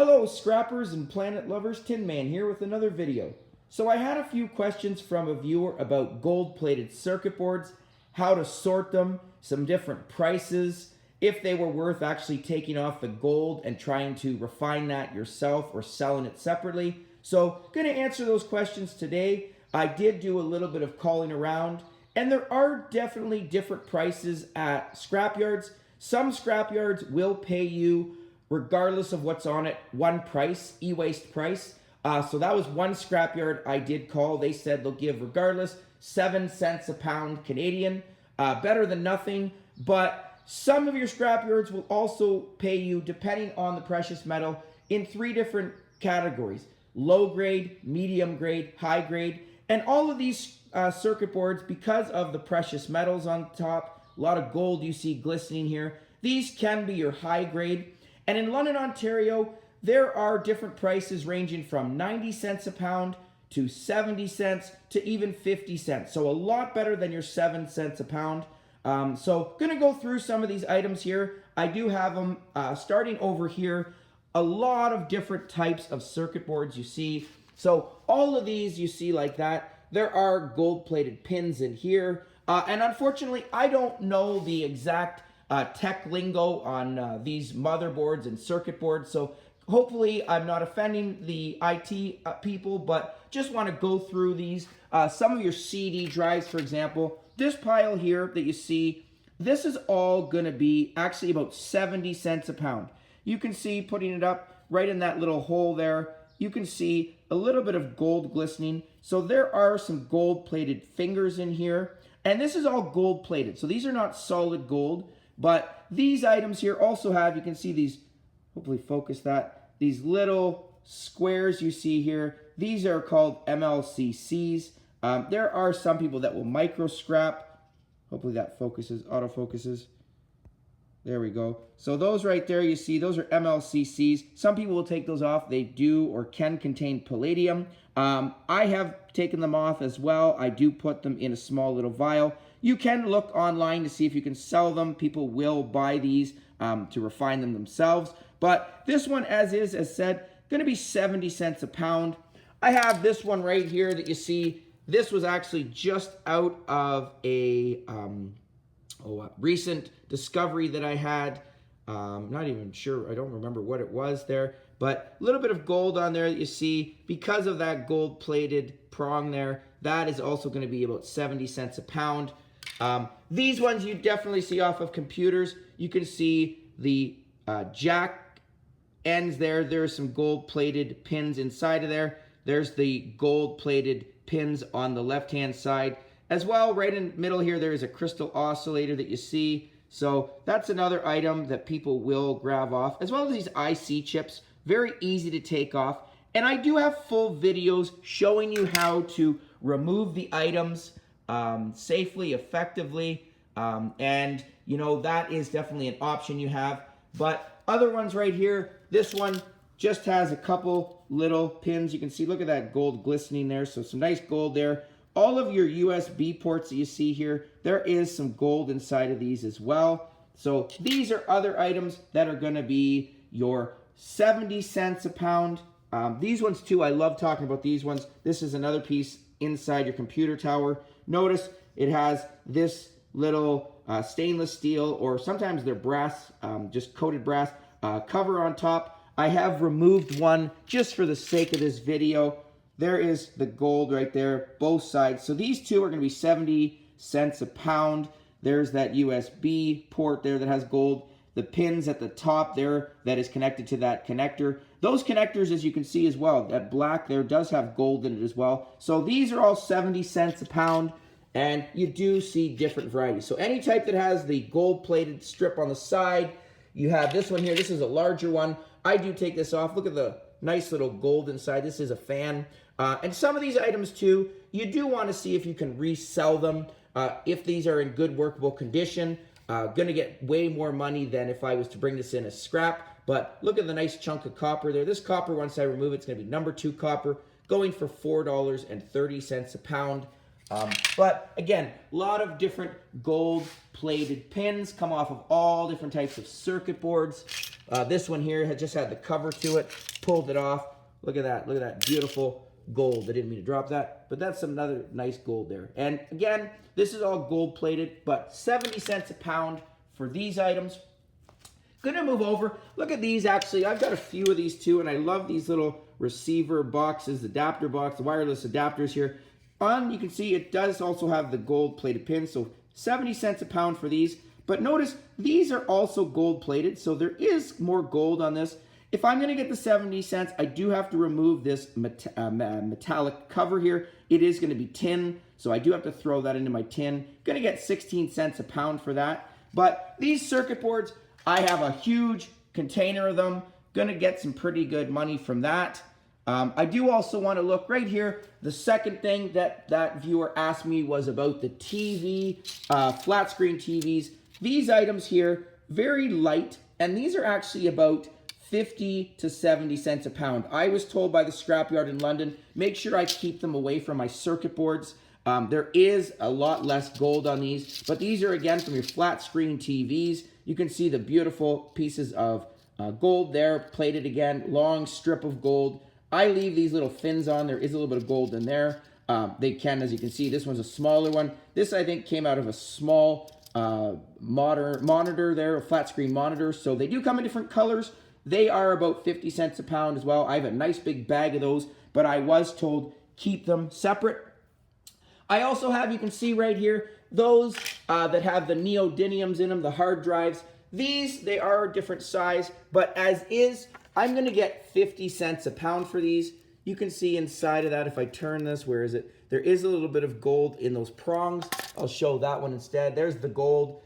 Hello scrappers and planet lovers, Tin Man here with another video. So I had a few questions from a viewer about gold-plated circuit boards, how to sort them, some different prices, if they were worth actually taking off the gold and trying to refine that yourself or selling it separately. So going to answer those questions today. I did do a little bit of calling around, and there are definitely different prices at scrapyards. Some scrapyards will pay you, regardless of what's on it, one price, e-waste price. So that was one scrapyard I did call. They said they'll give, regardless, 7 cents a pound Canadian. Better than nothing, but some of your scrapyards will also pay you, depending on the precious metal, in 3 different categories: low grade, medium grade, high grade. And all of these circuit boards, because of the precious metals on top, a lot of gold you see glistening here, these can be your high grade. And in London, Ontario, there are different prices ranging from 90 cents a pound to 70 cents to even 50 cents. So a lot better than your 7 cents a pound. So going to go through some of these items here. I do have them starting over here. A lot of different types of circuit boards you see. So all of these you see like that. There are gold-plated pins in here. And unfortunately, I don't know the exact tech lingo on these motherboards and circuit boards. So hopefully I'm not offending the IT people, but just want to go through these. Some of your CD drives, for example. This pile here that you see, this is all going to be actually about 70 cents a pound. You can see, putting it up right in that little hole there, you can see a little bit of gold glistening. So there are some gold-plated fingers in here. And this is all gold-plated. So these are not solid gold. But these items here also have, you can see these, hopefully focus that, these little squares you see here. These are called MLCCs. There are some people that will micro scrap. Hopefully that focuses, autofocuses. There we go. So those right there you see, those are MLCCs. Some people will take those off. They do or can contain palladium. I have taken them off as well. I do put them in a small little vial. You can look online to see if you can sell them. People will buy these to refine them themselves. But this one, as said, going to be 70 cents a pound. I have this one right here that you see. This was actually just out of a recent discovery that I had. Not even sure, I don't remember what it was there, but a little bit of gold on there that you see. Because of that gold-plated prong there, that is also going to be about 70 cents a pound. These ones you definitely see off of computers. You can see the jack ends there. There's some gold-plated pins inside of there. There's the gold-plated pins on the left-hand side. As well, right in the middle here, there is a crystal oscillator that you see. So that's another item that people will grab off, as well as these IC chips. Very easy to take off. And I do have full videos showing you how to remove the items safely, effectively. And, you know, that is definitely an option you have. But other ones right here, this one just has a couple little pins. You can see, look at that gold glistening there. So some nice gold there. All of your USB ports that you see here, there is some gold inside of these as well. So these are other items that are going to be your 70 cents a pound. These ones too, I love talking about these ones. This is another piece inside your computer tower. Notice it has this little stainless steel, or sometimes they're brass, just coated brass, cover on top. I have removed one just for the sake of this video. There is the gold right there, both sides. So these two are going to be 70 cents a pound. There's that USB port there that has gold. The pins at the top there that is connected to that connector. Those connectors, as you can see as well, that black there does have gold in it as well. So these are all 70 cents a pound, and you do see different varieties. So any type that has the gold-plated strip on the side, you have this one here. This is a larger one. I do take this off. Look at the nice little gold inside. This is a fan. And some of these items too, you do want to see if you can resell them. If these are in good workable condition, going to get way more money than if I was to bring this in as scrap. But look at the nice chunk of copper there. This copper, once I remove it, it's going to be number 2 copper, going for $4.30 a pound. But again, a lot of different gold-plated pins come off of all different types of circuit boards. This one here had just had the cover to it, pulled it off. Look at that beautiful gold. I didn't mean to drop that, but that's another nice gold there. And again, this is all gold plated, but 70 cents a pound for these items. Gonna move over. Look at these. Actually, I've got a few of these too, and I love these little receiver boxes, adapter box, the wireless adapters here. You can see it does also have the gold plated pins, so 70 cents a pound for these. But notice these are also gold plated, so there is more gold on this. If I'm gonna get the 70 cents, I do have to remove this metallic cover here. It is gonna be tin, so I do have to throw that into my tin. Gonna get 16 cents a pound for that. But these circuit boards, I have a huge container of them. Gonna get some pretty good money from that. I do also want to look right here. The second thing that viewer asked me was about the TV, flat screen TVs. These items here, very light, and these are actually about 50 to 70 cents a pound. I was told by the scrapyard in London, make sure I keep them away from my circuit boards. There is a lot less gold on these, but these are again from your flat screen TVs. You can see the beautiful pieces of gold there, plated again, long strip of gold. I leave these little fins on. There is a little bit of gold in there. They can, as you can see, this one's a smaller one. This, I think, came out of a small monitor there, a flat screen monitor. So they do come in different colors. They are about 50 cents a pound as well. I have a nice big bag of those, but I was told keep them separate. I also have, you can see right here, those that have the neodymiums in them, the hard drives. These, they are a different size, but as is, I'm gonna get 50 cents a pound for these. You can see inside of that, if I turn this, where is it? There is a little bit of gold in those prongs. I'll show that one instead. There's the gold.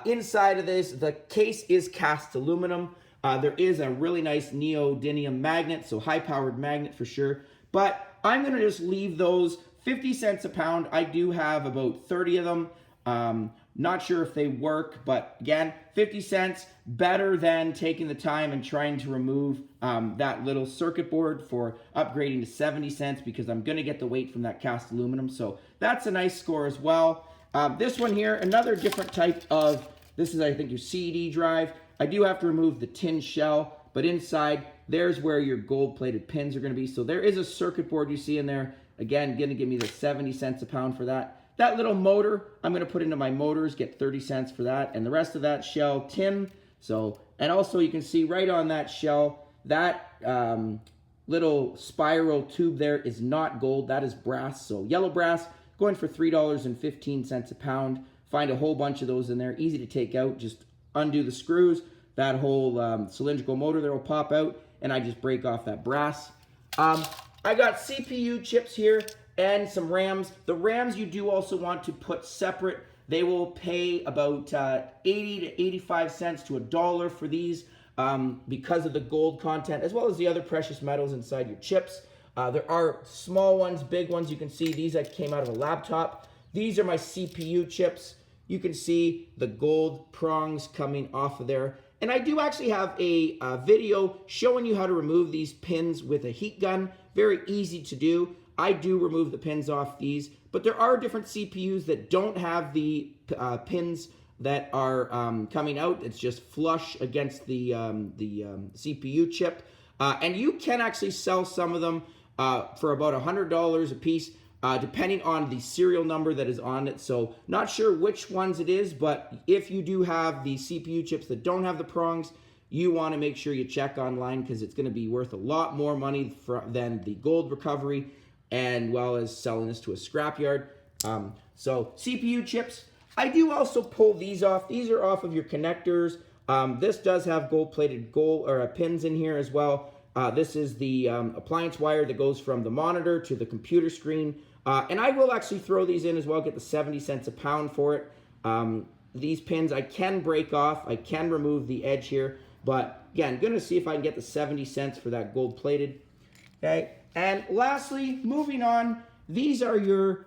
Inside of this, the case is cast aluminum. There is a really nice neodymium magnet, so high-powered magnet for sure. But I'm gonna just leave those 50 cents a pound. I do have about 30 of them. Not sure if they work, but again, 50 cents, better than taking the time and trying to remove that little circuit board for upgrading to 70 cents because I'm gonna get the weight from that cast aluminum. So that's a nice score as well. This one here, another different type of, this is I think your CD drive. I do have to remove the tin shell, but inside, there's where your gold plated pins are gonna be. So there is a circuit board you see in there. Again, gonna give me the 70 cents a pound for that. That little motor, I'm gonna put into my motors, get 30 cents for that. And the rest of that shell, tin. So, and also you can see right on that shell, that little spiral tube there is not gold, that is brass. So yellow brass, going for $3.15 a pound. Find a whole bunch of those in there, easy to take out. Just undo the screws. That whole cylindrical motor there will pop out, and I just break off that brass. I got CPU chips here and some RAMs. The RAMs you do also want to put separate. They will pay about 80 to 85 cents to $1 for these because of the gold content, as well as the other precious metals inside your chips. There are small ones, big ones. You can see these that came out of a laptop. These are my CPU chips. You can see the gold prongs coming off of there. And I do actually have a video showing you how to remove these pins with a heat gun. Very easy to do. I do remove the pins off these, but there are different CPUs that don't have the pins that are coming out. It's just flush against the CPU chip. And you can actually sell some of them for about $100 a piece, depending on the serial number that is on it. So not sure which ones it is, but if you do have the CPU chips that don't have the prongs, you want to make sure you check online because it's going to be worth a lot more money than the gold recovery, and well as selling this to a scrapyard. So CPU chips. I do also pull these off. These are off of your connectors. This does have gold-plated pins in here as well. This is the appliance wire that goes from the monitor to the computer screen. And I will actually throw these in as well, get the 70 cents a pound for it. These pins I can break off. I can remove the edge here. But again, going to see if I can get the 70 cents for that gold-plated. Okay. And lastly, moving on, these are your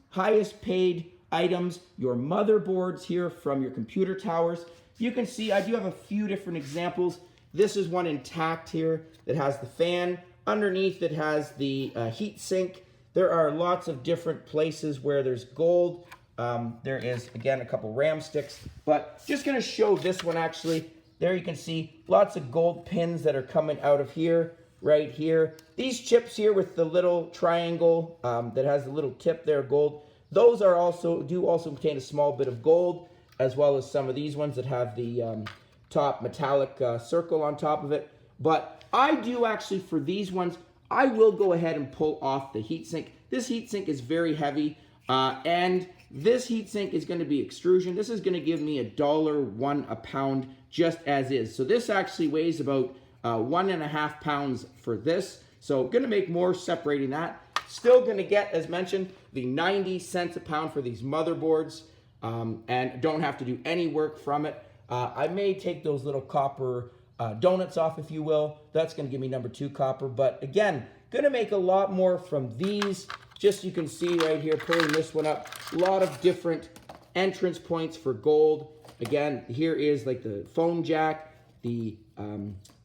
highest paid items, your motherboards here from your computer towers. You can see I do have a few different examples. This is one intact here that has the fan. Underneath it has the heat sink. There are lots of different places where there's gold. There is, again, a couple RAM sticks. But just going to show this one actually. There you can see lots of gold pins that are coming out of here, right here. These chips here with the little triangle that has the little tip there, gold, those are also contain a small bit of gold, as well as some of these ones that have the top metallic circle on top of it. But I do actually, for these ones, I will go ahead and pull off the heatsink. This heatsink is very heavy, and this heatsink is going to be extrusion. This is going to give me $1 a pound just as is. So this actually weighs about 1.5 pounds for this. So going to make more separating that. Still going to get, as mentioned, the 90 cents a pound for these motherboards, and don't have to do any work from it. I may take those little copper donuts off, if you will. That's going to give me number 2 copper. But again, going to make a lot more from these. Just you can see right here, pulling this one up, a lot of different entrance points for gold. Again, here is like the phone jack, the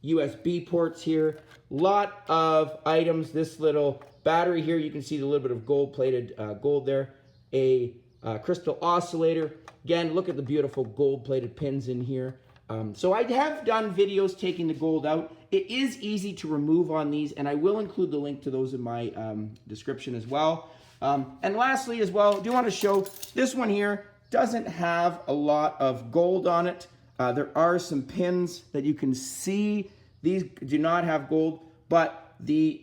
USB ports here. Lot of items. This little battery here, you can see the little bit of gold-plated gold there. A crystal oscillator. Again, look at the beautiful gold-plated pins in here. So I have done videos taking the gold out. It is easy to remove on these, and I will include the link to those in my description as well. And lastly as well, I do want to show this one here doesn't have a lot of gold on it. There are some pins that you can see. These do not have gold, but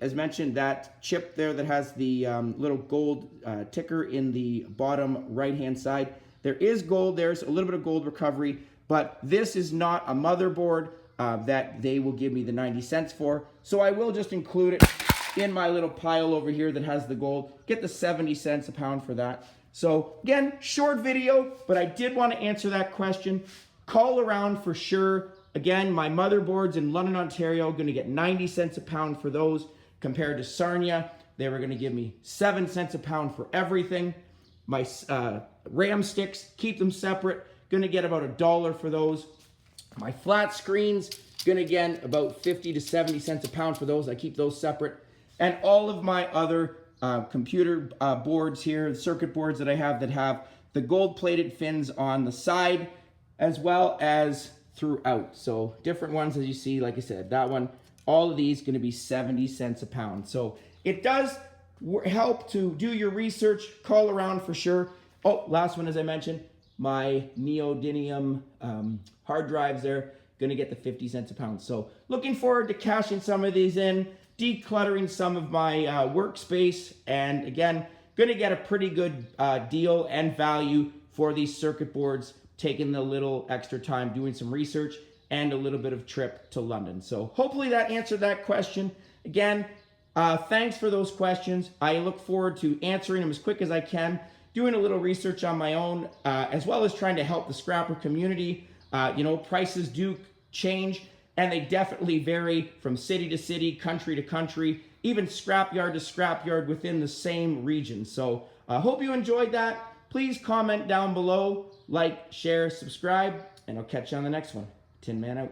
as mentioned, that chip there that has the little gold ticker in the bottom right-hand side, there is gold. There's a little bit of gold recovery, but this is not a motherboard that they will give me the 90 cents for. So I will just include it in my little pile over here that has the gold. Get the 70 cents a pound for that. So again, short video, but I did want to answer that question. Call around for sure. Again, my motherboards in London, Ontario, are going to get 90 cents a pound for those, compared to Sarnia. They were going to give me 7 cents a pound for everything. My RAM sticks, keep them separate, going to get about $1 for those. My flat screens, going to get about 50 to 70 cents a pound for those. I keep those separate. And all of my other computer boards here, the circuit boards that I have that have the gold-plated fins on the side, as well as throughout. So different ones, as you see, like I said, that one, all of these going to be 70 cents a pound. So it does help to do your research, call around for sure. Oh, last one, as I mentioned, my neodymium hard drives there, going to get the 50 cents a pound. So looking forward to cashing some of these in, decluttering some of my workspace, and again, going to get a pretty good deal and value for these circuit boards, taking a little extra time doing some research and a little bit of trip to London. So hopefully that answered that question. Again, thanks for those questions. I look forward to answering them as quick as I can, doing a little research on my own, as well as trying to help the scrapper community. You know, prices do change, and they definitely vary from city to city, country to country, even scrapyard to scrapyard within the same region. So I hope you enjoyed that. Please comment down below, like, share, subscribe, and I'll catch you on the next one. Tin Man out.